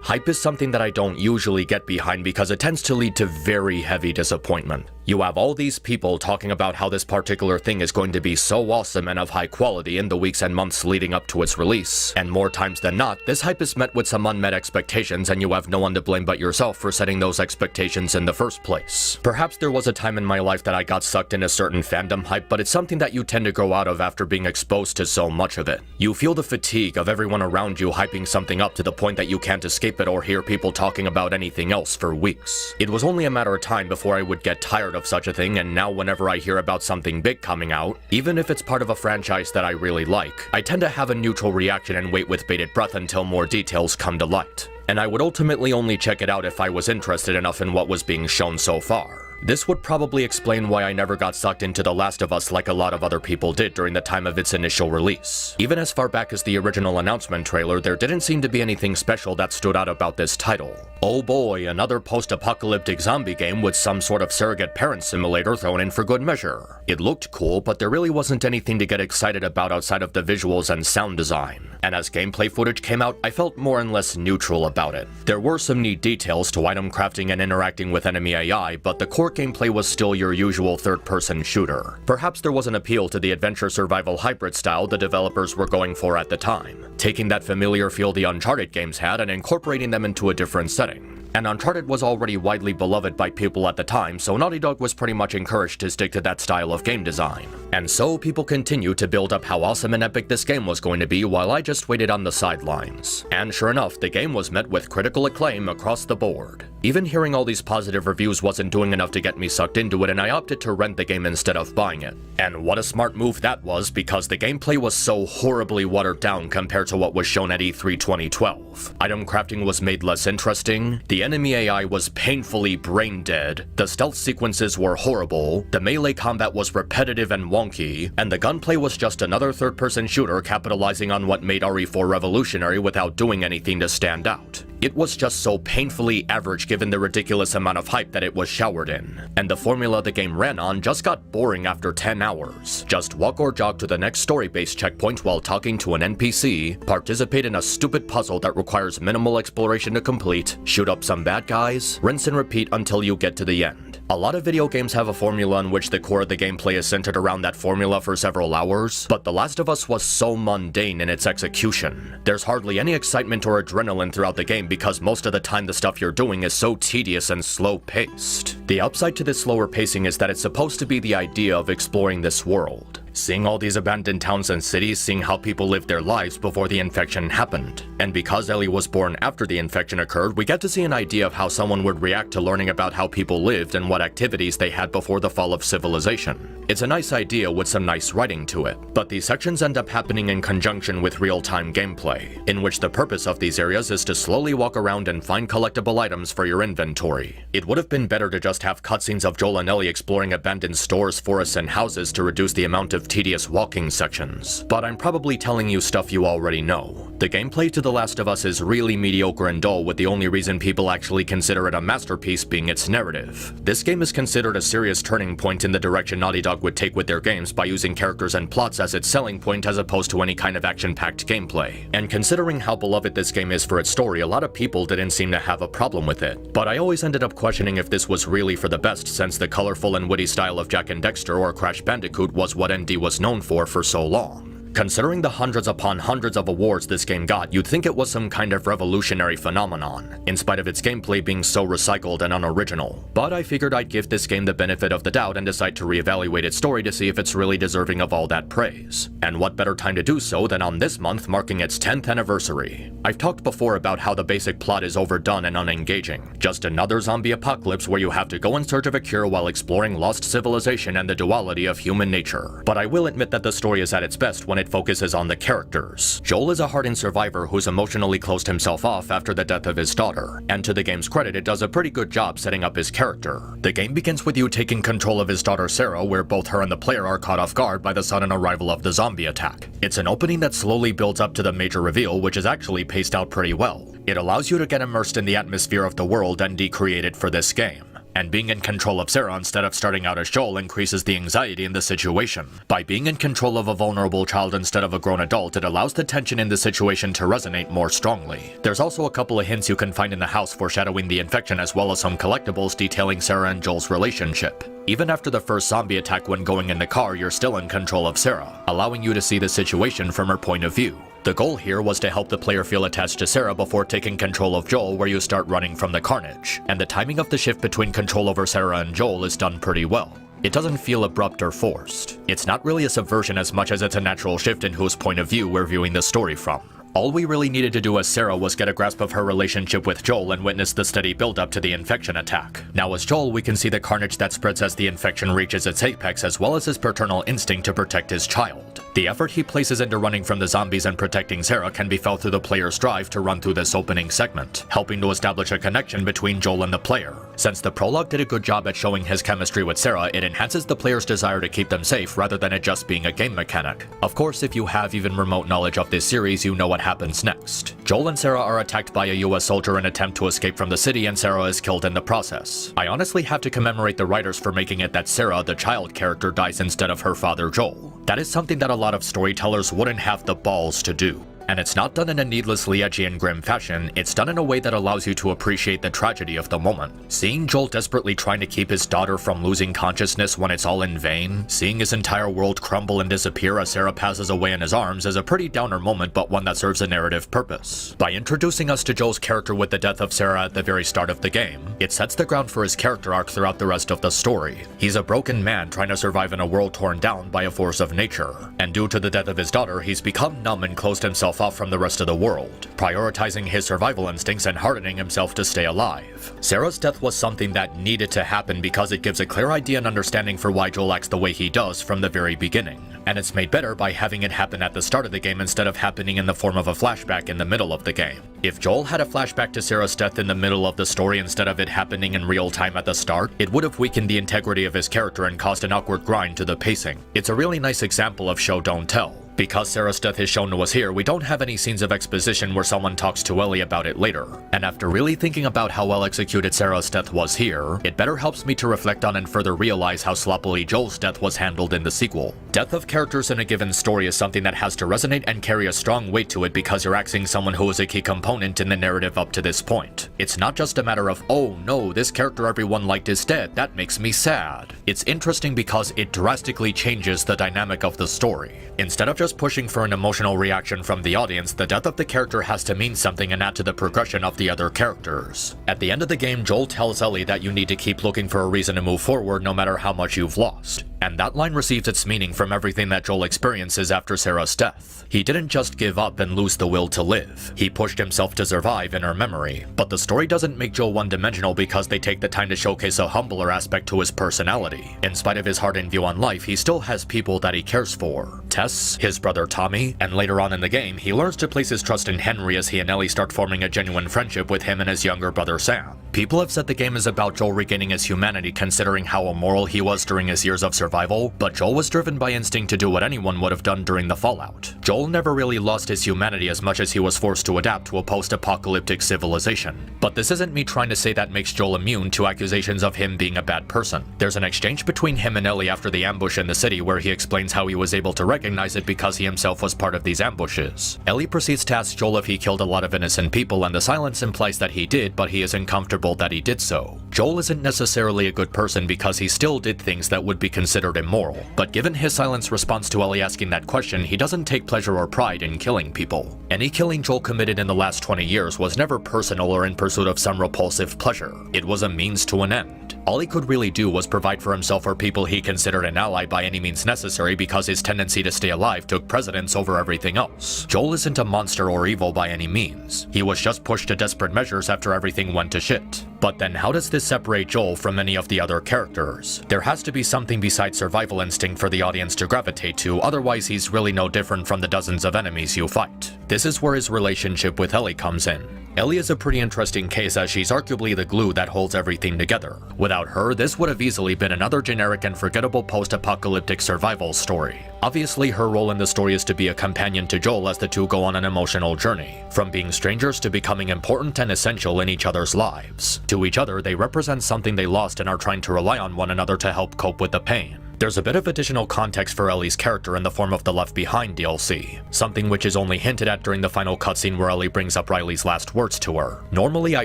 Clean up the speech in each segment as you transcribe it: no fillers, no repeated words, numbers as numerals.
Hype is something that I don't usually get behind because it tends to lead to very heavy disappointment. You have all these people talking about how this particular thing is going to be so awesome and of high quality in the weeks and months leading up to its release, and more times than not, this hype is met with some unmet expectations and you have no one to blame but yourself for setting those expectations in the first place. Perhaps there was a time in my life that I got sucked in a certain fandom hype, but it's something that you tend to grow out of after being exposed to so much of it. You feel the fatigue of everyone around you hyping something up to the point that you can't escape it or hear people talking about anything else for weeks. It was only a matter of time before I would get tired of such a thing, and now whenever I hear about something big coming out, even if it's part of a franchise that I really like, I tend to have a neutral reaction and wait with bated breath until more details come to light. And I would ultimately only check it out if I was interested enough in what was being shown so far. This would probably explain why I never got sucked into The Last of Us like a lot of other people did during the time of its initial release. Even as far back as the original announcement trailer, there didn't seem to be anything special that stood out about this title. Oh boy, another post-apocalyptic zombie game with some sort of surrogate parent simulator thrown in for good measure. It looked cool, but there really wasn't anything to get excited about outside of the visuals and sound design. And as gameplay footage came out, I felt more and less neutral about it. There were some neat details to item crafting and interacting with enemy AI, but the core gameplay was still your usual third-person shooter. Perhaps there was an appeal to the adventure survival hybrid style the developers were going for at the time, taking that familiar feel the Uncharted games had and incorporating them into a different setting. And Uncharted was already widely beloved by people at the time, so Naughty Dog was pretty much encouraged to stick to that style of game design. And so people continued to build up how awesome and epic this game was going to be while I just waited on the sidelines. And sure enough, the game was met with critical acclaim across the board. Even hearing all these positive reviews wasn't doing enough to get me sucked into it, and I opted to rent the game instead of buying it. And what a smart move that was, because the gameplay was so horribly watered down compared to what was shown at E3 2012. Item crafting was made less interesting, the enemy AI was painfully brain dead, the stealth sequences were horrible, the melee combat was repetitive and wonky, and the gunplay was just another third-person shooter capitalizing on what made RE4 revolutionary without doing anything to stand out. It was just so painfully average given the ridiculous amount of hype that it was showered in. And the formula the game ran on just got boring after 10 hours. Just walk or jog to the next story-based checkpoint while talking to an NPC, participate in a stupid puzzle that requires minimal exploration to complete, shoot up some bad guys, rinse and repeat until you get to the end. A lot of video games have a formula in which the core of the gameplay is centered around that formula for several hours, but The Last of Us was so mundane in its execution. There's hardly any excitement or adrenaline throughout the game because most of the time the stuff you're doing is so tedious and slow-paced. The upside to this slower pacing is that it's supposed to be the idea of exploring this world. Seeing all these abandoned towns and cities, seeing how people lived their lives before the infection happened. And because Ellie was born after the infection occurred, we get to see an idea of how someone would react to learning about how people lived and what activities they had before the fall of civilization. It's a nice idea with some nice writing to it, but these sections end up happening in conjunction with real-time gameplay, in which the purpose of these areas is to slowly walk around and find collectible items for your inventory. It would have been better to just have cutscenes of Joel and Ellie exploring abandoned stores, forests, and houses to reduce the amount of tedious walking sections, but I'm probably telling you stuff you already know. The gameplay to The Last of Us is really mediocre and dull, with the only reason people actually consider it a masterpiece being its narrative. This game is considered a serious turning point in the direction Naughty Dog would take with their games by using characters and plots as its selling point as opposed to any kind of action-packed gameplay. And considering how beloved this game is for its story, a lot of people didn't seem to have a problem with it. But I always ended up questioning if this was really for the best, since the colorful and witty style of Jak and Daxter or Crash Bandicoot was what ND was known for so long. Considering the hundreds upon hundreds of awards this game got, you'd think it was some kind of revolutionary phenomenon, in spite of its gameplay being so recycled and unoriginal. But I figured I'd give this game the benefit of the doubt and decide to reevaluate its story to see if it's really deserving of all that praise. And what better time to do so than on this month marking its 10th anniversary. I've talked before about how the basic plot is overdone and unengaging. Just another zombie apocalypse where you have to go in search of a cure while exploring lost civilization and the duality of human nature. But I will admit that the story is at its best when it focuses on the characters. Joel is a hardened survivor who's emotionally closed himself off after the death of his daughter, and to the game's credit, it does a pretty good job setting up his character. The game begins with you taking control of his daughter Sarah, where both her and the player are caught off guard by the sudden arrival of the zombie attack. It's an opening that slowly builds up to the major reveal, which is actually paced out pretty well. It allows you to get immersed in the atmosphere of the world ND created for this game. and being in control of Sarah instead of starting out as Joel increases the anxiety in the situation. By being in control of a vulnerable child instead of a grown adult, it allows the tension in the situation to resonate more strongly. There's also a couple of hints you can find in the house foreshadowing the infection, as well as some collectibles detailing Sarah and Joel's relationship. Even after the first zombie attack when going in the car, you're still in control of Sarah, allowing you to see the situation from her point of view. The goal here was to help the player feel attached to Sarah before taking control of Joel, where you start running from the carnage, and the timing of the shift between control over Sarah and Joel is done pretty well. It doesn't feel abrupt or forced. It's not really a subversion as much as it's a natural shift in whose point of view we're viewing the story from. All we really needed to do as Sarah was get a grasp of her relationship with Joel and witness the steady build-up to the infection attack. Now as Joel, we can see the carnage that spreads as the infection reaches its apex, as well as his paternal instinct to protect his child. The effort he places into running from the zombies and protecting Sarah can be felt through the player's drive to run through this opening segment, helping to establish a connection between Joel and the player. Since the prologue did a good job at showing his chemistry with Sarah, it enhances the player's desire to keep them safe rather than it just being a game mechanic. Of course, if you have even remote knowledge of this series, you know what happens next. Joel and Sarah are attacked by a US soldier in an attempt to escape from the city, and Sarah is killed in the process. I honestly have to commemorate the writers for making it that Sarah, the child character, dies instead of her father Joel. That is something that a lot of storytellers wouldn't have the balls to do. And it's not done in a needlessly edgy and grim fashion, it's done in a way that allows you to appreciate the tragedy of the moment. Seeing Joel desperately trying to keep his daughter from losing consciousness when it's all in vain, seeing his entire world crumble and disappear as Sarah passes away in his arms is a pretty downer moment, but one that serves a narrative purpose. By introducing us to Joel's character with the death of Sarah at the very start of the game, it sets the ground for his character arc throughout the rest of the story. He's a broken man trying to survive in a world torn down by a force of nature, and due to the death of his daughter, he's become numb and closed himself off from the rest of the world, prioritizing his survival instincts and hardening himself to stay alive. Sarah's death was something that needed to happen because it gives a clear idea and understanding for why Joel acts the way he does from the very beginning. And it's made better by having it happen at the start of the game instead of happening in the form of a flashback in the middle of the game. If Joel had a flashback to Sarah's death in the middle of the story instead of it happening in real time at the start, it would have weakened the integrity of his character and caused an awkward grind to the pacing. It's a really nice example of show don't tell. Because Sarah's death is shown to us here, we don't have any scenes of exposition where someone talks to Ellie about it later. And after really thinking about how well executed Sarah's death was here, it better helps me to reflect on and further realize how sloppily Joel's death was handled in the sequel. Death of characters in a given story is something that has to resonate and carry a strong weight to it because you're axing someone who is a key component in the narrative up to this point. It's not just a matter of, oh no, this character everyone liked is dead, that makes me sad. It's interesting because it drastically changes the dynamic of the story. Instead of just pushing for an emotional reaction from the audience, the death of the character has to mean something and add to the progression of the other characters. At the end of the game, Joel tells Ellie that you need to keep looking for a reason to move forward no matter how much you've lost. And that line receives its meaning from everything that Joel experiences after Sarah's death. He didn't just give up and lose the will to live. He pushed himself to survive in her memory. But the story doesn't make Joel one-dimensional because they take the time to showcase a humbler aspect to his personality. In spite of his hardened view on life, he still has people that he cares for. Tess, his brother Tommy, and later on in the game, he learns to place his trust in Henry as he and Ellie start forming a genuine friendship with him and his younger brother Sam. People have said the game is about Joel regaining his humanity considering how immoral he was during his years of survival, but Joel was driven by instinct to do what anyone would have done during the fallout. Joel never really lost his humanity as much as he was forced to adapt to a post-apocalyptic civilization. But this isn't me trying to say that makes Joel immune to accusations of him being a bad person. There's an exchange between him and Ellie after the ambush in the city where he explains how he was able to recognize it because he himself was part of these ambushes. Ellie proceeds to ask Joel if he killed a lot of innocent people, and the silence implies that he did, but he isn't comfortable that he did so. Joel isn't necessarily a good person because he still did things that would be considered immoral, but given his silence response to Ellie asking that question, he doesn't take pleasure or pride in killing people. Any killing Joel committed in the last 20 years was never personal or in pursuit of some repulsive pleasure. It was a means to an end. All he could really do was provide for himself or people he considered an ally by any means necessary because his tendency to stay alive took precedence over everything else. Joel isn't a monster or evil by any means. He was just pushed to desperate measures after everything went to shit. But then how does this separate Joel from any of the other characters? There has to be something besides survival instinct for the audience to gravitate to, otherwise he's really no different from the dozens of enemies you fight. This is where his relationship with Ellie comes in. Ellie is a pretty interesting case as she's arguably the glue that holds everything together. Without her, this would have easily been another generic and forgettable post-apocalyptic survival story. Obviously, her role in the story is to be a companion to Joel as the two go on an emotional journey, from being strangers to becoming important and essential in each other's lives. To each other, they represent something they lost and are trying to rely on one another to help cope with the pain. There's a bit of additional context for Ellie's character in the form of the Left Behind DLC, something which is only hinted at during the final cutscene where Ellie brings up Riley's last words to her. Normally, I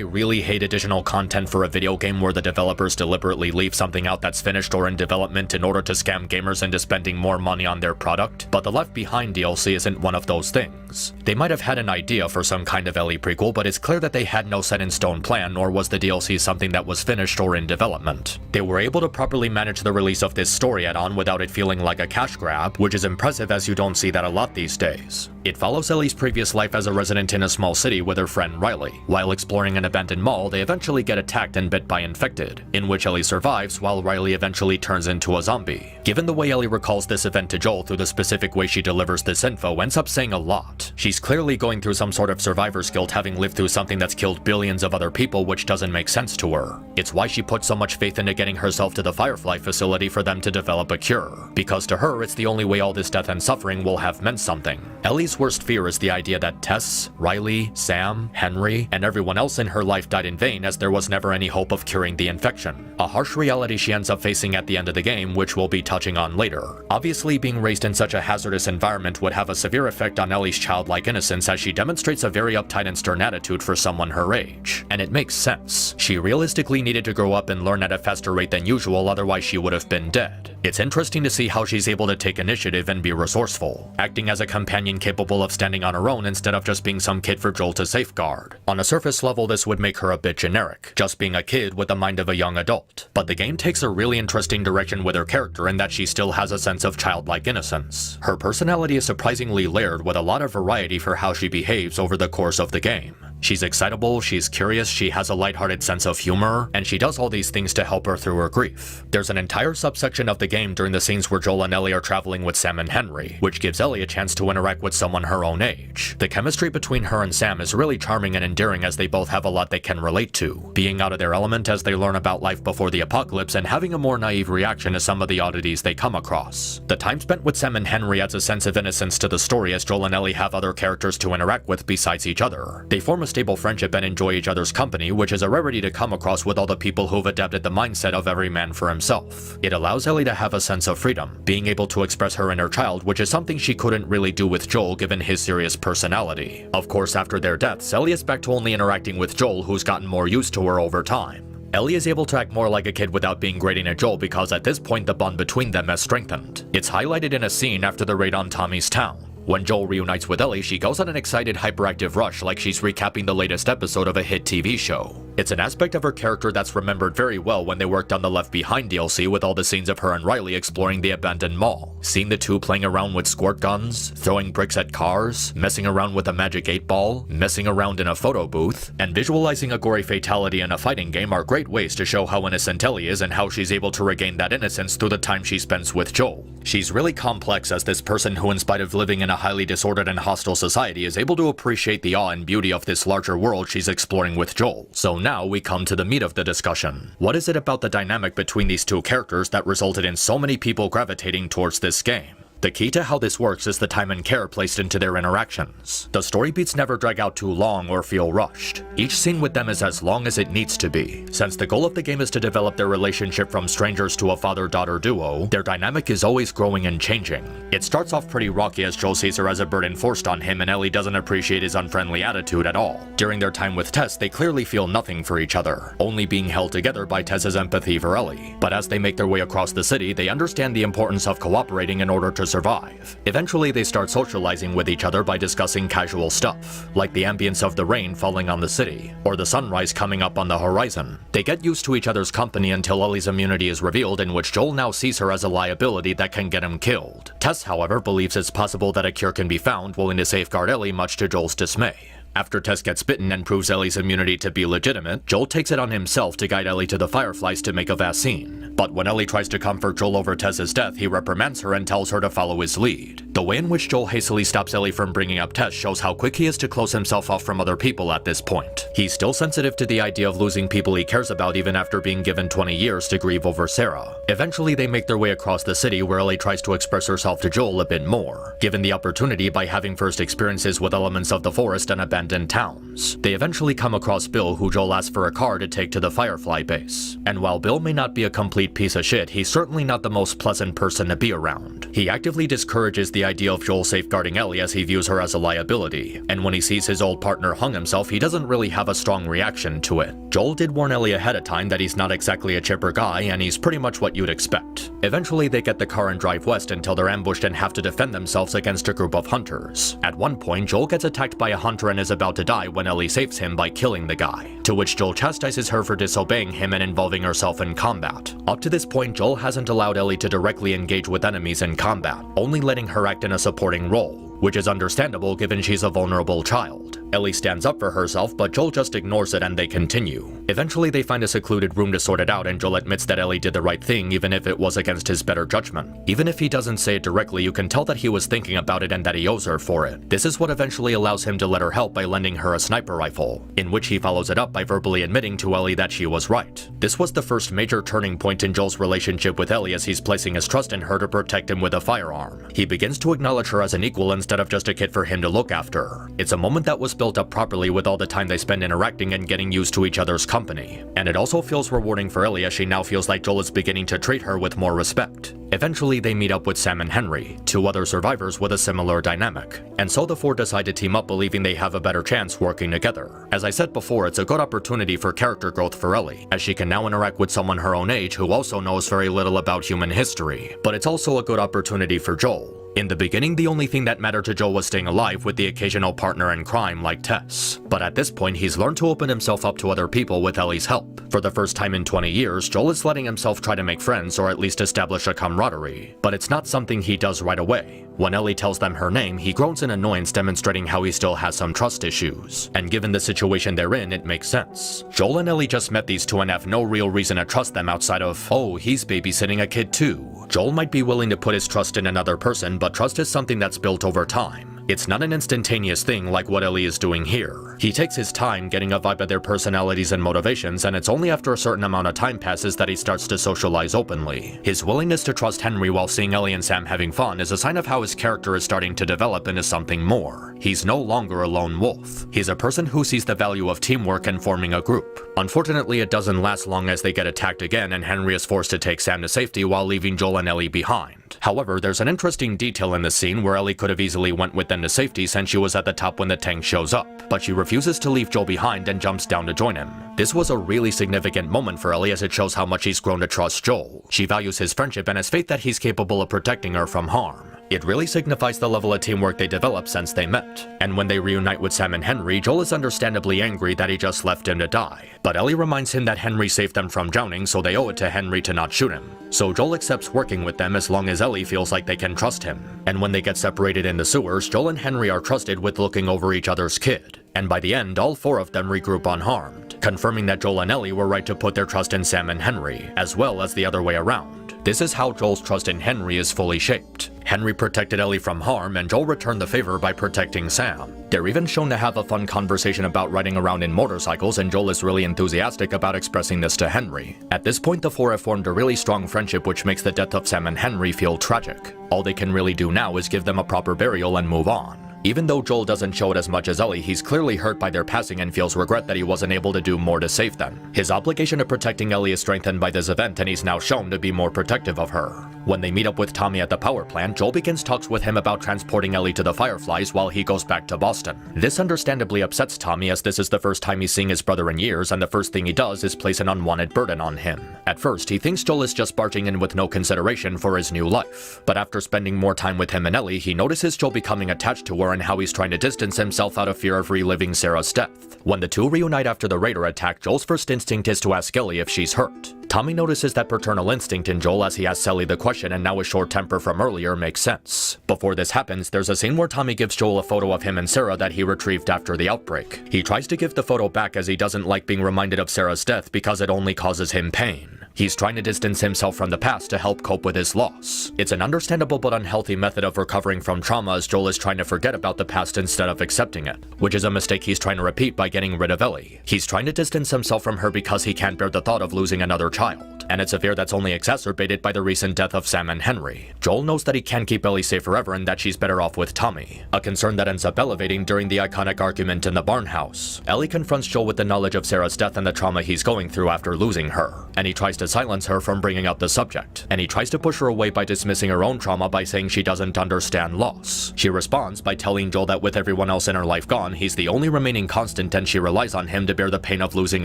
really hate additional content for a video game where the developers deliberately leave something out that's finished or in development in order to scam gamers into spending more money on their product, but the Left Behind DLC isn't one of those things. They might have had an idea for some kind of Ellie prequel, but it's clear that they had no set-in-stone plan, nor was the DLC something that was finished or in development. They were able to properly manage the release of this story add-on without it feeling like a cash grab, which is impressive as you don't see that a lot these days. It follows Ellie's previous life as a resident in a small city with her friend Riley. While exploring an abandoned mall, they eventually get attacked and bit by infected, in which Ellie survives while Riley eventually turns into a zombie. Given the way Ellie recalls this event to Joel through the specific way she delivers this info ends up saying a lot. She's clearly going through some sort of survivor's guilt, having lived through something that's killed billions of other people, which doesn't make sense to her. It's why she put so much faith into getting herself to the Firefly facility for them to develop a cure, because to her it's the only way all this death and suffering will have meant something. Ellie's worst fear is the idea that Tess, Riley, Sam, Henry, and everyone else in her life died in vain as there was never any hope of curing the infection. A harsh reality she ends up facing at the end of the game, which we'll be touching on later. Obviously, being raised in such a hazardous environment would have a severe effect on Ellie's childlike innocence as she demonstrates a very uptight and stern attitude for someone her age. And it makes sense. She realistically needed to grow up and learn at a faster rate than usual, otherwise she would have been dead. It's interesting to see how she's able to take initiative and be resourceful, acting as a companion capable of standing on her own instead of just being some kid for Joel to safeguard. On a surface level, this would make her a bit generic, just being a kid with the mind of a young adult. But the game takes a really interesting direction with her character in that she still has a sense of childlike innocence. Her personality is surprisingly layered with a lot of variety for how she behaves over the course of the game. She's excitable, she's curious, she has a lighthearted sense of humor, and she does all these things to help her through her grief. There's an entire subsection of the game during the scenes where Joel and Ellie are traveling with Sam and Henry, which gives Ellie a chance to interact with someone her own age. The chemistry between her and Sam is really charming and endearing as they both have a lot they can relate to, being out of their element as they learn about life before the apocalypse and having a more naive reaction to some of the oddities they come across. The time spent with Sam and Henry adds a sense of innocence to the story as Joel and Ellie have other characters to interact with besides each other. They form a stable friendship and enjoy each other's company, which is a rarity to come across with all the people who've adapted the mindset of every man for himself. It allows Ellie to have a sense of freedom, being able to express her inner child, which is something she couldn't really do with Joel given his serious personality. Of course, after their deaths, Ellie is back to only interacting with Joel, who's gotten more used to her over time. Ellie is able to act more like a kid without being grating at Joel because at this point the bond between them has strengthened. It's highlighted in a scene after the raid on Tommy's town. When Joel reunites with Ellie, she goes on an excited, hyperactive rush like she's recapping the latest episode of a hit TV show. It's an aspect of her character that's remembered very well when they worked on the Left Behind DLC with all the scenes of her and Riley exploring the abandoned mall. Seeing the two playing around with squirt guns, throwing bricks at cars, messing around with a magic 8-ball, messing around in a photo booth, and visualizing a gory fatality in a fighting game are great ways to show how innocent Ellie is and how she's able to regain that innocence through the time she spends with Joel. She's really complex as this person who, in spite of living in a highly disordered and hostile society, is able to appreciate the awe and beauty of this larger world she's exploring with Joel. So now we come to the meat of the discussion. What is it about the dynamic between these two characters that resulted in so many people gravitating towards this game? The key to how this works is the time and care placed into their interactions. The story beats never drag out too long or feel rushed. Each scene with them is as long as it needs to be. Since the goal of the game is to develop their relationship from strangers to a father-daughter duo, their dynamic is always growing and changing. It starts off pretty rocky as Joel sees her as a burden forced on him and Ellie doesn't appreciate his unfriendly attitude at all. During their time with Tess, they clearly feel nothing for each other, only being held together by Tess's empathy for Ellie. But as they make their way across the city, they understand the importance of cooperating in order to survive. Eventually, they start socializing with each other by discussing casual stuff, like the ambience of the rain falling on the city, or the sunrise coming up on the horizon. They get used to each other's company until Ellie's immunity is revealed, in which Joel now sees her as a liability that can get him killed. Tess, however, believes it's possible that a cure can be found, willing to safeguard Ellie much to Joel's dismay. After Tess gets bitten and proves Ellie's immunity to be legitimate, Joel takes it on himself to guide Ellie to the Fireflies to make a vaccine. But when Ellie tries to comfort Joel over Tess's death, he reprimands her and tells her to follow his lead. The way in which Joel hastily stops Ellie from bringing up Tess shows how quick he is to close himself off from other people at this point. He's still sensitive to the idea of losing people he cares about even after being given 20 years to grieve over Sarah. Eventually they make their way across the city where Ellie tries to express herself to Joel a bit more, given the opportunity by having first experiences with elements of the forest and abandoned towns. They eventually come across Bill, who Joel asks for a car to take to the Firefly base. And while Bill may not be a complete piece of shit, he's certainly not the most pleasant person to be around. He actively discourages the idea of Joel safeguarding Ellie as he views her as a liability, and when he sees his old partner hung himself, he doesn't really have a strong reaction to it. Joel did warn Ellie ahead of time that he's not exactly a chipper guy, and he's pretty much what you'd expect. Eventually they get the car and drive west until they're ambushed and have to defend themselves against a group of hunters. At one point, Joel gets attacked by a hunter and is about to die when Ellie saves him by killing the guy, to which Joel chastises her for disobeying him and involving herself in combat. Up to this point, Joel hasn't allowed Ellie to directly engage with enemies in combat, only letting her act in a supporting role, which is understandable given she's a vulnerable child. Ellie stands up for herself, but Joel just ignores it and they continue. Eventually they find a secluded room to sort it out, and Joel admits that Ellie did the right thing even if it was against his better judgment. Even if he doesn't say it directly, you can tell that he was thinking about it and that he owes her for it. This is what eventually allows him to let her help by lending her a sniper rifle, in which he follows it up by verbally admitting to Ellie that she was right. This was the first major turning point in Joel's relationship with Ellie, as he's placing his trust in her to protect him with a firearm. He begins to acknowledge her as an equal instead of just a kid for him to look after. It's a moment that was built up properly with all the time they spend interacting and getting used to each other's company. And it also feels rewarding for Ellie, as she now feels like Joel is beginning to treat her with more respect. Eventually they meet up with Sam and Henry, two other survivors with a similar dynamic, and so the four decide to team up, believing they have a better chance working together. As I said before, it's a good opportunity for character growth for Ellie, as she can now interact with someone her own age who also knows very little about human history. But it's also a good opportunity for Joel. In the beginning, the only thing that mattered to Joel was staying alive, with the occasional partner in crime like Tess. But at this point, he's learned to open himself up to other people with Ellie's help. For the first time in 20 years, Joel is letting himself try to make friends, or at least establish a camaraderie. But it's not something he does right away. When Ellie tells them her name, he groans in annoyance, demonstrating how he still has some trust issues. And given the situation they're in, it makes sense. Joel and Ellie just met these two and have no real reason to trust them outside of, oh, he's babysitting a kid too. Joel might be willing to put his trust in another person, but trust is something that's built over time. It's not an instantaneous thing like what Ellie is doing here. He takes his time getting a vibe of their personalities and motivations, and it's only after a certain amount of time passes that he starts to socialize openly. His willingness to trust Henry while seeing Ellie and Sam having fun is a sign of how his character is starting to develop into something more. He's no longer a lone wolf. He's a person who sees the value of teamwork and forming a group. Unfortunately, it doesn't last long, as they get attacked again and Henry is forced to take Sam to safety while leaving Joel and Ellie behind. However, there's an interesting detail in this scene where Ellie could have easily went with them to safety since she was at the top when the tank shows up, but she refuses to leave Joel behind and jumps down to join him. This was a really significant moment for Ellie, as it shows how much he's grown to trust Joel. She values his friendship and has faith that he's capable of protecting her from harm. It really signifies the level of teamwork they developed since they met. And when they reunite with Sam and Henry, Joel is understandably angry that he just left him to die. But Ellie reminds him that Henry saved them from drowning, so they owe it to Henry to not shoot him. So Joel accepts working with them as long as Ellie feels like they can trust him. And when they get separated in the sewers, Joel and Henry are trusted with looking over each other's kid. And by the end, all four of them regroup unharmed, confirming that Joel and Ellie were right to put their trust in Sam and Henry, as well as the other way around. This is how Joel's trust in Henry is fully shaped. Henry protected Ellie from harm, and Joel returned the favor by protecting Sam. They're even shown to have a fun conversation about riding around in motorcycles, and Joel is really enthusiastic about expressing this to Henry. At this point, the four have formed a really strong friendship, which makes the death of Sam and Henry feel tragic. All they can really do now is give them a proper burial and move on. Even though Joel doesn't show it as much as Ellie, he's clearly hurt by their passing and feels regret that he wasn't able to do more to save them. His obligation to protecting Ellie is strengthened by this event, and he's now shown to be more protective of her. When they meet up with Tommy at the power plant, Joel begins talks with him about transporting Ellie to the Fireflies while he goes back to Boston. This understandably upsets Tommy, as this is the first time he's seeing his brother in years, and the first thing he does is place an unwanted burden on him. At first, he thinks Joel is just barging in with no consideration for his new life. But after spending more time with him and Ellie, he notices Joel becoming attached to her and how he's trying to distance himself out of fear of reliving Sarah's death. When the two reunite after the Raider attack, Joel's first instinct is to ask Ellie if she's hurt. Tommy notices that paternal instinct in Joel as he asks Ellie the question, and now his short temper from earlier makes sense. Before this happens, there's a scene where Tommy gives Joel a photo of him and Sarah that he retrieved after the outbreak. He tries to give the photo back as he doesn't like being reminded of Sarah's death because it only causes him pain. He's trying to distance himself from the past to help cope with his loss. It's an understandable but unhealthy method of recovering from trauma, as Joel is trying to forget about the past instead of accepting it, which is a mistake he's trying to repeat by getting rid of Ellie. He's trying to distance himself from her because he can't bear the thought of losing another child, and it's a fear that's only exacerbated by the recent death of Sam and Henry. Joel knows that he can't keep Ellie safe forever and that she's better off with Tommy, a concern that ends up elevating during the iconic argument in the barn house. Ellie confronts Joel with the knowledge of Sarah's death and the trauma he's going through after losing her, and he tries to silence her from bringing up the subject, and he tries to push her away by dismissing her own trauma by saying she doesn't understand loss. She responds by telling Joel that with everyone else in her life gone, he's the only remaining constant and she relies on him to bear the pain of losing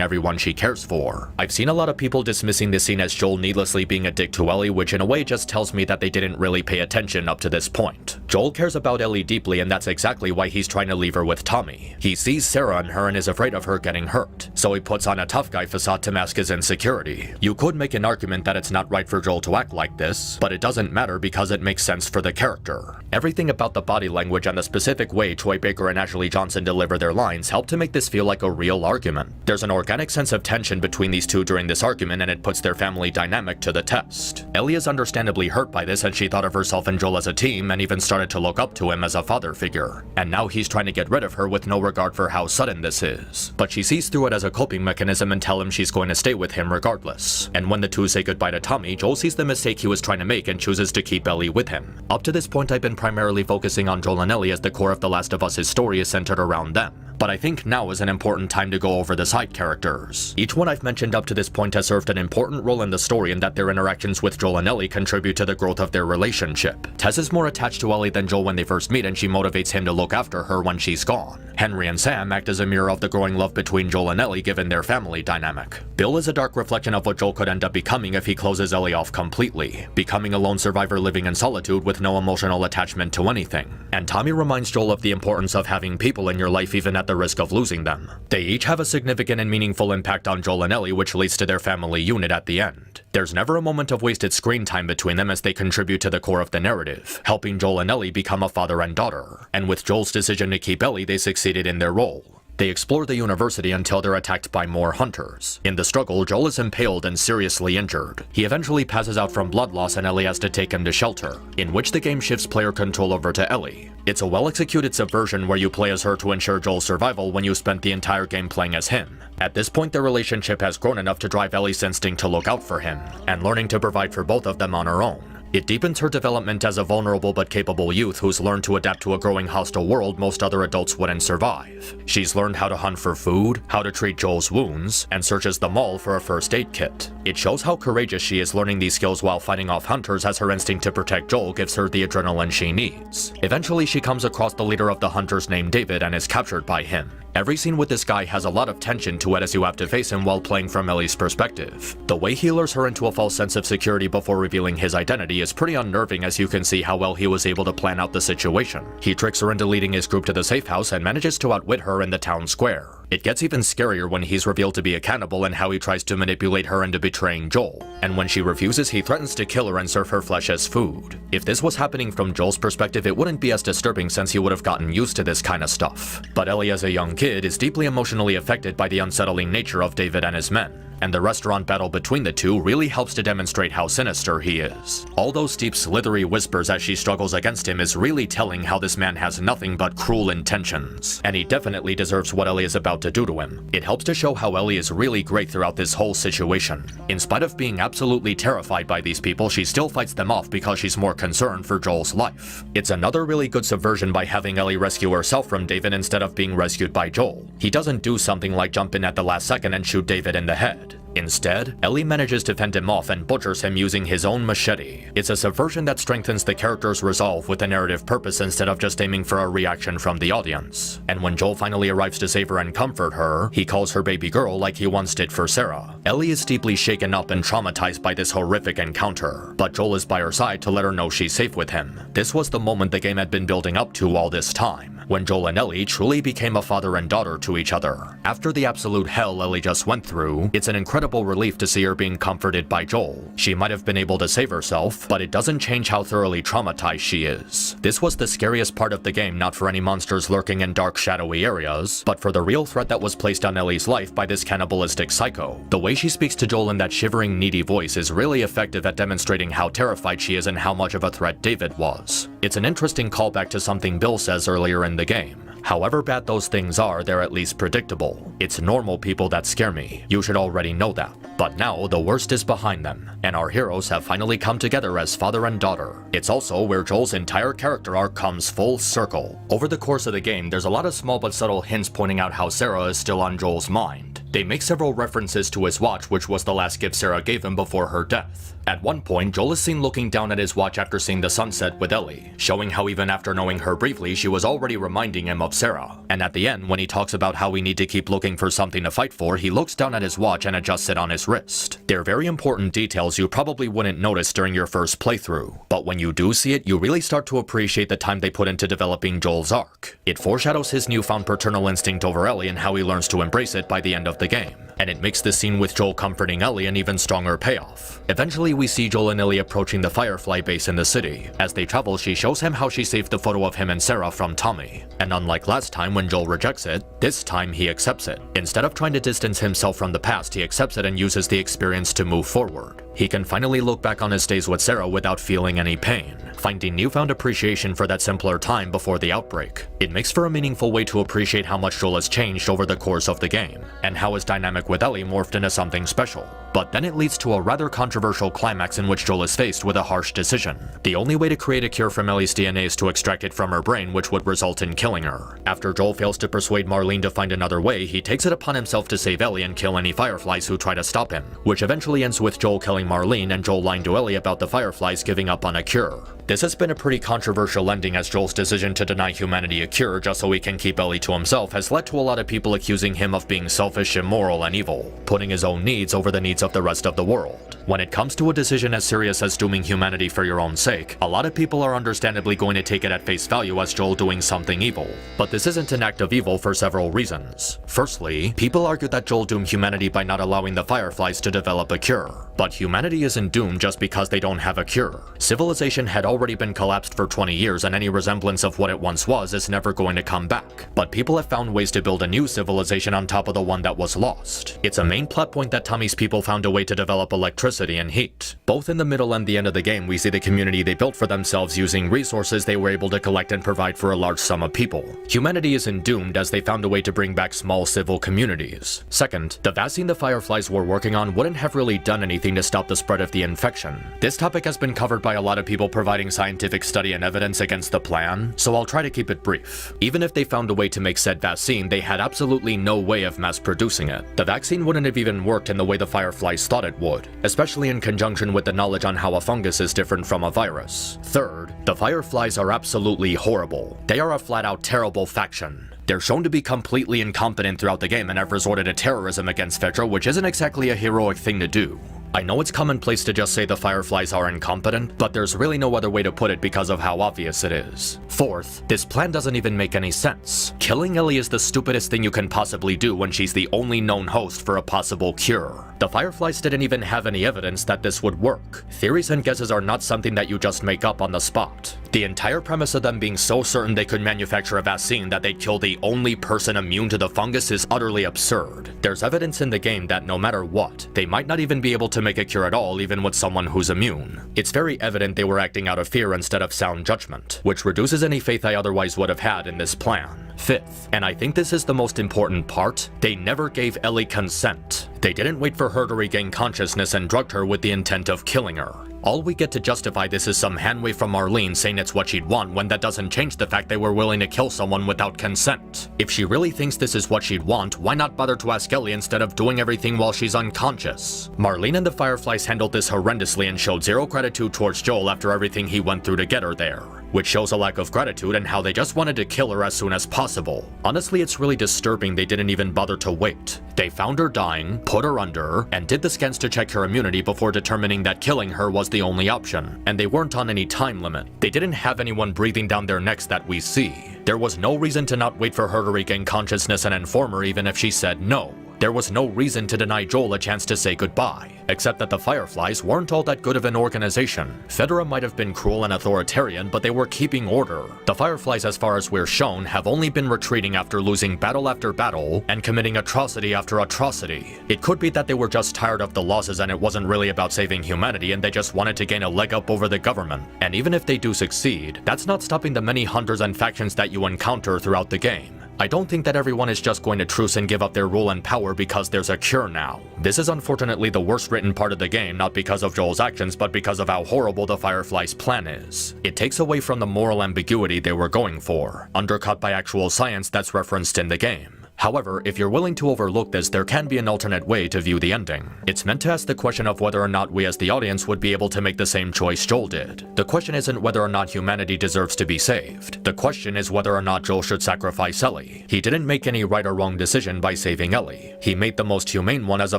everyone she cares for. I've seen a lot of people dismissing this scene as Joel needlessly being a dick to Ellie, which in a way just tells me that they didn't really pay attention up to this point. Joel cares about Ellie deeply, and that's exactly why he's trying to leave her with Tommy. He sees Sarah in her and is afraid of her getting hurt, so he puts on a tough guy facade to mask his insecurity. You could make an argument that it's not right for Joel to act like this, but it doesn't matter because it makes sense for the character. Everything about the body language and the specific way Troy Baker and Ashley Johnson deliver their lines help to make this feel like a real argument. There's an organic sense of tension between these two during this argument, and it puts their family dynamic to the test. Ellie is understandably hurt by this, and she thought of herself and Joel as a team and even started to look up to him as a father figure. And now he's trying to get rid of her with no regard for how sudden this is. But she sees through it as a coping mechanism and tells him she's going to stay with him regardless. And when the two say goodbye to Tommy, Joel sees the mistake he was trying to make and chooses to keep Ellie with him. Up to this point, I've been primarily focusing on Joel and Ellie, as the core of The Last of Us' story is centered around them. But I think now is an important time to go over the side characters. Each one I've mentioned up to this point has served an important role in the story, and that their interactions with Joel and Ellie contribute to the growth of their relationship. Tess is more attached to Ellie than Joel when they first meet, and she motivates him to look after her when she's gone. Henry and Sam act as a mirror of the growing love between Joel and Ellie given their family dynamic. Bill is a dark reflection of what Joel could end up becoming if he closes Ellie off completely, becoming a lone survivor living in solitude with no emotional attachment to anything. And Tommy reminds Joel of the importance of having people in your life even at the risk of losing them. They each have a significant and meaningful impact on Joel and Ellie, which leads to their family unit at the end. There's never a moment of wasted screen time between them, as they contribute to the core of the narrative, helping Joel and Ellie become a father and daughter. And with Joel's decision to keep Ellie, they succeeded in their role. They explore the university until they're attacked by more hunters. In the struggle, Joel is impaled and seriously injured. He eventually passes out from blood loss, and Ellie has to take him to shelter, in which the game shifts player control over to Ellie. It's a well-executed subversion where you play as her to ensure Joel's survival when you spent the entire game playing as him. At this point, their relationship has grown enough to drive Ellie's instinct to look out for him, and learning to provide for both of them on her own. It deepens her development as a vulnerable but capable youth who's learned to adapt to a growing hostile world most other adults wouldn't survive. She's learned how to hunt for food, how to treat Joel's wounds, and searches the mall for a first aid kit. It shows how courageous she is learning these skills while fighting off hunters, as her instinct to protect Joel gives her the adrenaline she needs. Eventually, she comes across the leader of the hunters named David and is captured by him. Every scene with this guy has a lot of tension to it, as you have to face him while playing from Ellie's perspective. The way he lures her into a false sense of security before revealing his identity is pretty unnerving, as you can see how well he was able to plan out the situation. He tricks her into leading his group to the safe house and manages to outwit her in the town square. It gets even scarier when he's revealed to be a cannibal and how he tries to manipulate her into betraying Joel. And when she refuses, he threatens to kill her and serve her flesh as food. If this was happening from Joel's perspective, it wouldn't be as disturbing, since he would have gotten used to this kind of stuff. But Ellie, as a young kid, is deeply emotionally affected by the unsettling nature of David and his men. And the restaurant battle between the two really helps to demonstrate how sinister he is. All those deep slithery whispers as she struggles against him is really telling how this man has nothing but cruel intentions. And he definitely deserves what Ellie is about to do to him. It helps to show how Ellie is really great throughout this whole situation. In spite of being absolutely terrified by these people, she still fights them off because she's more concerned for Joel's life. It's another really good subversion by having Ellie rescue herself from David instead of being rescued by Joel. He doesn't do something like jump in at the last second and shoot David in the head. Instead, Ellie manages to fend him off and butchers him using his own machete. It's a subversion that strengthens the character's resolve with a narrative purpose instead of just aiming for a reaction from the audience. And when Joel finally arrives to save her and comfort her, he calls her baby girl like he once did for Sarah. Ellie is deeply shaken up and traumatized by this horrific encounter, but Joel is by her side to let her know she's safe with him. This was the moment the game had been building up to all this time. when Joel and Ellie truly became a father and daughter to each other. After the absolute hell Ellie just went through, it's an incredible relief to see her being comforted by Joel. She might have been able to save herself, but it doesn't change how thoroughly traumatized she is. This was the scariest part of the game, not for any monsters lurking in dark, shadowy areas, but for the real threat that was placed on Ellie's life by this cannibalistic psycho. The way she speaks to Joel in that shivering, needy voice is really effective at demonstrating how terrified she is and how much of a threat David was. It's an interesting callback to something Bill says earlier in the game. However bad those things are, they're at least predictable. It's normal people that scare me. You should already know that. But now, the worst is behind them, and our heroes have finally come together as father and daughter. It's also where Joel's entire character arc comes full circle. Over the course of the game, there's a lot of small but subtle hints pointing out how Sarah is still on Joel's mind. They make several references to his watch, which was the last gift Sarah gave him before her death. At one point, Joel is seen looking down at his watch after seeing the sunset with Ellie, showing how even after knowing her briefly, she was already reminding him of Sarah. And at the end, when he talks about how we need to keep looking for something to fight for, he looks down at his watch and adjusts it on his wrist. They're very important details you probably wouldn't notice during your first playthrough, but when you do see it, you really start to appreciate the time they put into developing Joel's arc. It foreshadows his newfound paternal instinct over Ellie and how he learns to embrace it by the end of the game. And it makes the scene with Joel comforting Ellie an even stronger payoff. Eventually, we see Joel and Ellie approaching the Firefly base in the city. As they travel, she shows him how she saved the photo of him and Sarah from Tommy. And unlike last time when Joel rejects it, this time he accepts it. Instead of trying to distance himself from the past, he accepts it and uses the experience to move forward. He can finally look back on his days with Sarah without feeling any pain, finding newfound appreciation for that simpler time before the outbreak. It makes for a meaningful way to appreciate how much Joel has changed over the course of the game, and how his dynamic with Ellie morphed into something special. But then it leads to a rather controversial climax in which Joel is faced with a harsh decision. The only way to create a cure from Ellie's DNA is to extract it from her brain, which would result in killing her. After Joel fails to persuade Marlene to find another way, he takes it upon himself to save Ellie and kill any Fireflies who try to stop him, which eventually ends with Joel killing Marlene and Joel lying to Ellie about the Fireflies giving up on a cure. This has been a pretty controversial ending, as Joel's decision to deny humanity a cure just so he can keep Ellie to himself has led to a lot of people accusing him of being selfish, immoral, and evil, putting his own needs over the needs of the rest of the world. When it comes to a decision as serious as dooming humanity for your own sake, a lot of people are understandably going to take it at face value as Joel doing something evil. But this isn't an act of evil for several reasons. Firstly, people argue that Joel doomed humanity by not allowing the Fireflies to develop a cure. But humanity isn't doomed just because they don't have a cure. Civilization had already been collapsed for 20 years, and any resemblance of what it once was is never going to come back. But people have found ways to build a new civilization on top of the one that was lost. It's a main plot point that Tommy's people found a way to develop electricity and heat. Both in the middle and the end of the game, we see the community they built for themselves using resources they were able to collect and provide for a large sum of people. Humanity isn't doomed, as they found a way to bring back small civil communities. Second, the vaccine the Fireflies were working on wouldn't have really done anything to stop the spread of the infection. This topic has been covered by a lot of people providing scientific study and evidence against the plan, so I'll try to keep it brief. Even if they found a way to make said vaccine, they had absolutely no way of mass producing it. The vaccine wouldn't have even worked in the way the Fireflies thought it would, especially in conjunction with the knowledge on how a fungus is different from a virus. Third, the Fireflies are absolutely horrible. They are a flat-out terrible faction. They're shown to be completely incompetent throughout the game and have resorted to terrorism against Fedra, which isn't exactly a heroic thing to do. I know it's commonplace to just say the Fireflies are incompetent, but there's really no other way to put it because of how obvious it is. Fourth, this plan doesn't even make any sense. Killing Ellie is the stupidest thing you can possibly do when she's the only known host for a possible cure. The Fireflies didn't even have any evidence that this would work. Theories and guesses are not something that you just make up on the spot. The entire premise of them being so certain they could manufacture a vaccine that they'd kill the only person immune to the fungus is utterly absurd. There's evidence in the game that no matter what, they might not even be able to make a cure at all, even with someone who's immune. It's very evident they were acting out of fear instead of sound judgment, which reduces any faith I otherwise would have had in this plan. Fifth, and I think this is the most important part, they never gave Ellie consent. They didn't wait for her to regain consciousness and drugged her with the intent of killing her. All we get to justify this is some handwave from Marlene saying it's what she'd want, when that doesn't change the fact they were willing to kill someone without consent. If she really thinks this is what she'd want, why not bother to ask Ellie instead of doing everything while she's unconscious? Marlene and the Fireflies handled this horrendously and showed zero gratitude towards Joel after everything he went through to get her there, which shows a lack of gratitude and how they just wanted to kill her as soon as possible. Honestly, it's really disturbing they didn't even bother to wait. They found her dying, put her under, and did the scans to check her immunity before determining that killing her was was the only option, and they weren't on any time limit. They didn't have anyone breathing down their necks that we see. There was no reason to not wait for her to regain consciousness and inform her even if she said no. There was no reason to deny Joel a chance to say goodbye, except that the Fireflies weren't all that good of an organization. Fedra might have been cruel and authoritarian, but they were keeping order. The Fireflies, as far as we're shown, have only been retreating after losing battle after battle and committing atrocity after atrocity. It could be that they were just tired of the losses and it wasn't really about saving humanity and they just wanted to gain a leg up over the government. And even if they do succeed, that's not stopping the many hunters and factions that you encounter throughout the game. I don't think that everyone is just going to truce and give up their rule and power because there's a cure now. This is unfortunately the worst written part of the game, not because of Joel's actions, but because of how horrible the Fireflies' plan is. It takes away from the moral ambiguity they were going for, undercut by actual science that's referenced in the game. However, if you're willing to overlook this, there can be an alternate way to view the ending. It's meant to ask the question of whether or not we as the audience would be able to make the same choice Joel did. The question isn't whether or not humanity deserves to be saved. The question is whether or not Joel should sacrifice Ellie. He didn't make any right or wrong decision by saving Ellie. He made the most humane one as a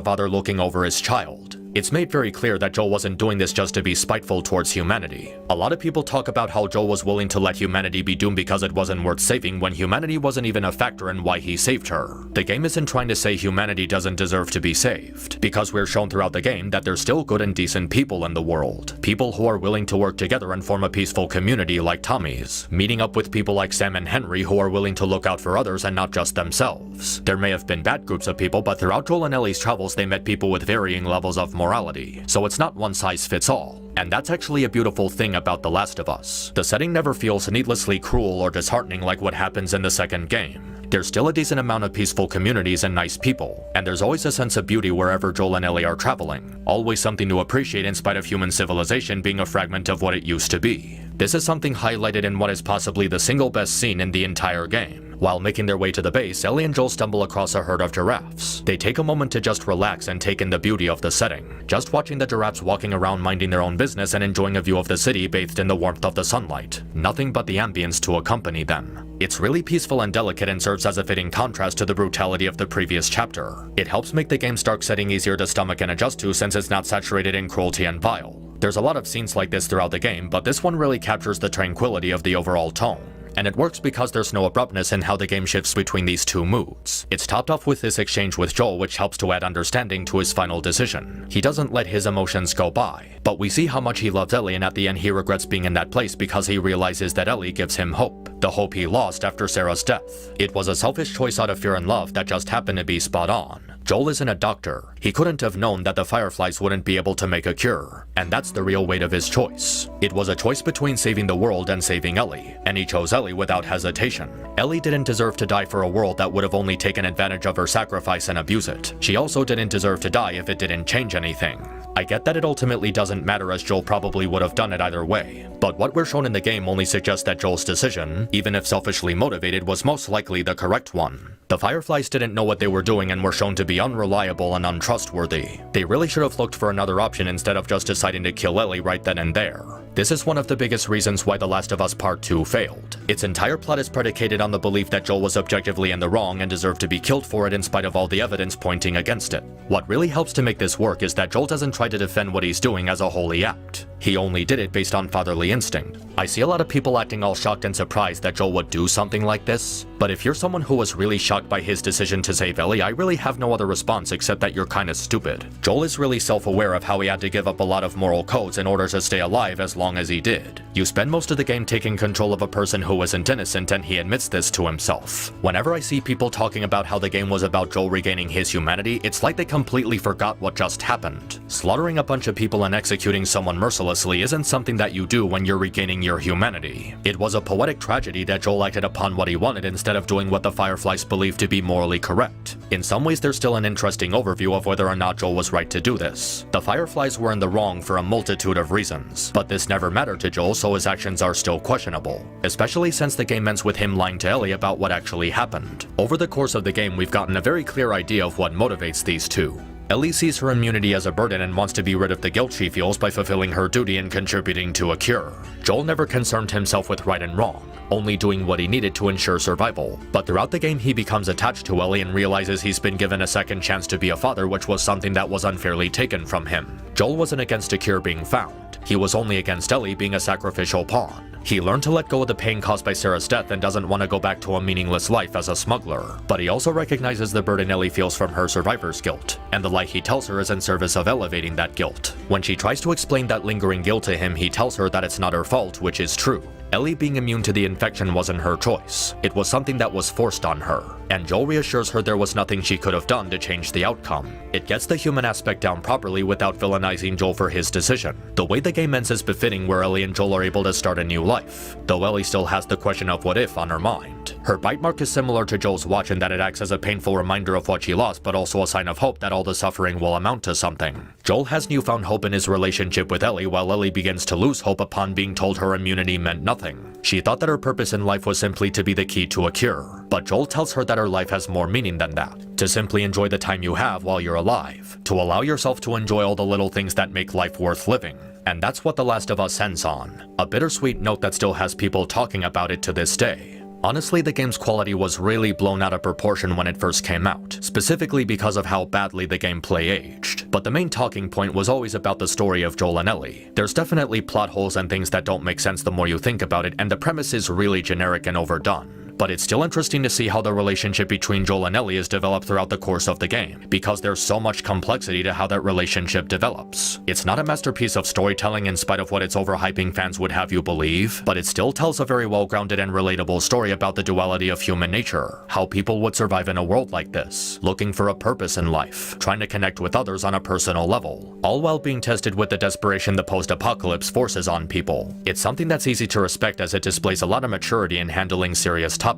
father looking over his child. It's made very clear that Joel wasn't doing this just to be spiteful towards humanity. A lot of people talk about how Joel was willing to let humanity be doomed because it wasn't worth saving when humanity wasn't even a factor in why he saved her. The game isn't trying to say humanity doesn't deserve to be saved, because we're shown throughout the game that there's still good and decent people in the world. People who are willing to work together and form a peaceful community like Tommy's, meeting up with people like Sam and Henry who are willing to look out for others and not just themselves. There may have been bad groups of people, but throughout Joel and Ellie's travels they met people with varying levels of morality, so it's not one size fits all. And that's actually a beautiful thing about The Last of Us. The setting never feels needlessly cruel or disheartening like what happens in the second game. There's still a decent amount of peaceful communities and nice people, and there's always a sense of beauty wherever Joel and Ellie are traveling. Always something to appreciate in spite of human civilization being a fragment of what it used to be. This is something highlighted in what is possibly the single best scene in the entire game. While making their way to the base, Ellie and Joel stumble across a herd of giraffes. They take a moment to just relax and take in the beauty of the setting. Just watching the giraffes walking around minding their own business and enjoying a view of the city bathed in the warmth of the sunlight. Nothing but the ambience to accompany them. It's really peaceful and delicate and serves as a fitting contrast to the brutality of the previous chapter. It helps make the game's dark setting easier to stomach and adjust to since it's not saturated in cruelty and bile. There's a lot of scenes like this throughout the game, but this one really captures the tranquility of the overall tone. And it works because there's no abruptness in how the game shifts between these two moods. It's topped off with this exchange with Joel, which helps to add understanding to his final decision. He doesn't let his emotions go by, but we see how much he loves Ellie, and at the end he regrets being in that place because he realizes that Ellie gives him hope. The hope he lost after Sarah's death. It was a selfish choice out of fear and love that just happened to be spot on. Joel isn't a doctor. He couldn't have known that the Fireflies wouldn't be able to make a cure, and that's the real weight of his choice. It was a choice between saving the world and saving Ellie, and he chose Ellie without hesitation. Ellie didn't deserve to die for a world that would have only taken advantage of her sacrifice and abuse it. She also didn't deserve to die if it didn't change anything. I get that it ultimately doesn't matter as Joel probably would have done it either way, but what we're shown in the game only suggests that Joel's decision, even if selfishly motivated, was most likely the correct one. The Fireflies didn't know what they were doing and were shown to be unreliable and untrustworthy. They really should have looked for another option instead of just deciding to kill Ellie right then and there. This is one of the biggest reasons why The Last of Us Part 2 failed. Its entire plot is predicated on the belief that Joel was objectively in the wrong and deserved to be killed for it in spite of all the evidence pointing against it. What really helps to make this work is that Joel doesn't try to defend what he's doing as a holy act. He only did it based on fatherly instinct. I see a lot of people acting all shocked and surprised that Joel would do something like this, but if you're someone who was really shocked by his decision to save Ellie, I really have no other response except that you're kinda stupid. Joel is really self-aware of how he had to give up a lot of moral codes in order to stay alive as long as he did. You spend most of the game taking control of a person who isn't innocent, and he admits this to himself. Whenever I see people talking about how the game was about Joel regaining his humanity, it's like they completely forgot what just happened. Slaughtering a bunch of people and executing someone mercilessly isn't something that you do when you're regaining your humanity. It was a poetic tragedy that Joel acted upon what he wanted instead of doing what the Fireflies believed to be morally correct. In some ways, there's still an interesting overview of whether or not Joel was right to do this. The Fireflies were in the wrong for a multitude of reasons, but this never mattered to Joel, so his actions are still questionable, especially since the game ends with him lying to Ellie about what actually happened. Over the course of the game, we've gotten a very clear idea of what motivates these two. Ellie sees her immunity as a burden and wants to be rid of the guilt she feels by fulfilling her duty and contributing to a cure. Joel never concerned himself with right and wrong, only doing what he needed to ensure survival. But throughout the game he becomes attached to Ellie and realizes he's been given a second chance to be a father, which was something that was unfairly taken from him. Joel wasn't against a cure being found. He was only against Ellie being a sacrificial pawn. He learned to let go of the pain caused by Sarah's death and doesn't want to go back to a meaningless life as a smuggler. But he also recognizes the burden Ellie feels from her survivor's guilt, and the lie he tells her is in service of elevating that guilt. When she tries to explain that lingering guilt to him, he tells her that it's not her fault, which is true. Ellie being immune to the infection wasn't her choice. It was something that was forced on her, and Joel reassures her there was nothing she could have done to change the outcome. It gets the human aspect down properly without villainizing Joel for his decision. The way the game ends is befitting, where Ellie and Joel are able to start a new life, though Ellie still has the question of what if on her mind. Her bite mark is similar to Joel's watch in that it acts as a painful reminder of what she lost, but also a sign of hope that all the suffering will amount to something. Joel has newfound hope in his relationship with Ellie, while Ellie begins to lose hope upon being told her immunity meant nothing. She thought that her purpose in life was simply to be the key to a cure, but Joel tells her that her life has more meaning than that, to simply enjoy the time you have while you're alive, to allow yourself to enjoy all the little things that make life worth living. And that's what The Last of Us ends on, a bittersweet note that still has people talking about it to this day. Honestly, the game's quality was really blown out of proportion when it first came out, specifically because of how badly the gameplay aged. But the main talking point was always about the story of Joel and Ellie. There's definitely plot holes and things that don't make sense the more you think about it, and the premise is really generic and overdone. But it's still interesting to see how the relationship between Joel and Ellie is developed throughout the course of the game, because there's so much complexity to how that relationship develops. It's not a masterpiece of storytelling in spite of what its overhyping fans would have you believe, but it still tells a very well-grounded and relatable story about the duality of human nature, how people would survive in a world like this, looking for a purpose in life, trying to connect with others on a personal level, all while being tested with the desperation the post-apocalypse forces on people. It's something that's easy to respect as it displays a lot of maturity in handling serious topics.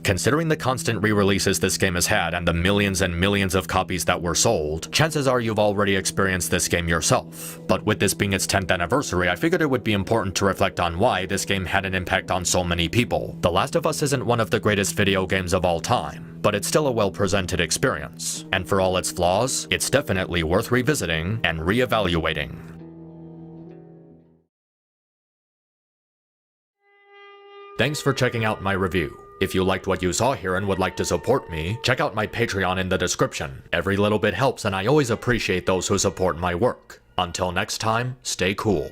Considering the constant re-releases this game has had and the millions and millions of copies that were sold, chances are you've already experienced this game yourself. But with this being its 10th anniversary, I figured it would be important to reflect on why this game had an impact on so many people. The Last of Us isn't one of the greatest video games of all time, but it's still a well-presented experience. And for all its flaws, it's definitely worth revisiting and re-evaluating. Thanks for checking out my review. If you liked what you saw here and would like to support me, check out my Patreon in the description. Every little bit helps, and I always appreciate those who support my work. Until next time, stay cool.